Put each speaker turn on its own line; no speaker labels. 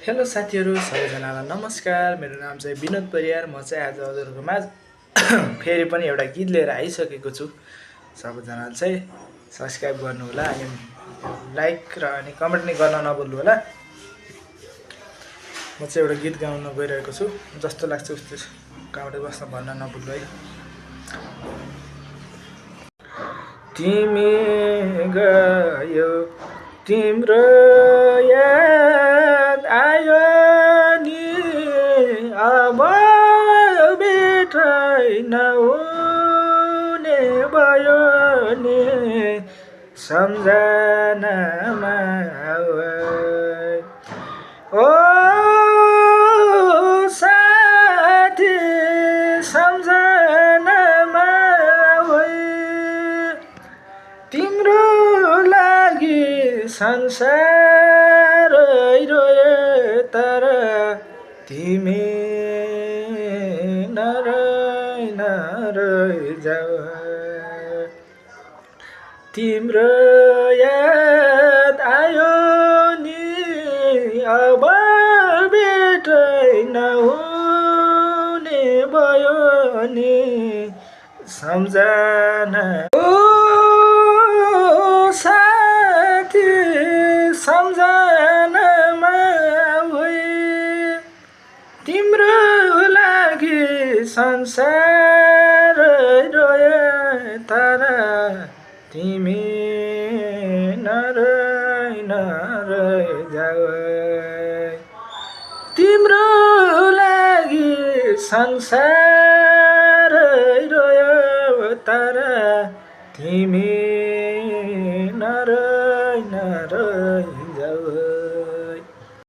Hello साथीहरू सबैजनालाई नमस्कार। मेरो नाम चाहिँ विनोद परियार। म चाहिँ आज हजुरहरूको माझ फेरि पनि एउटा गीत लिएर आइसकेको छु। सबैजनाले चाहिँ सब्सक्राइब गर्नु होला अनि लाइक र अनि कमेन्ट नि गर्न नभुल्नु होला। म चाहिँ एउटा गीत गाउन गइरहेको छु। जस्तो लाग्छ उस्तो गाउँदै बस्न भन्न नभुल्नु है। तिमी गयो तिम्रो याद आयो नि, अब भेटै नहुने भयो नि, सम्झनामा ओ साथी सम्झनामा तिम्रो लागि संसारै रोए, तर तिमी नरै जाऊ। तिम्रो याद आयो नि, अब भेटै नहुने भयो नि, सम्झना साथी सम्झनामा तिम्रो लागि संसारै रोए, तर तिमी नरै जाऊ। तिम्रो लागि संसारै रोयो, तर तिमी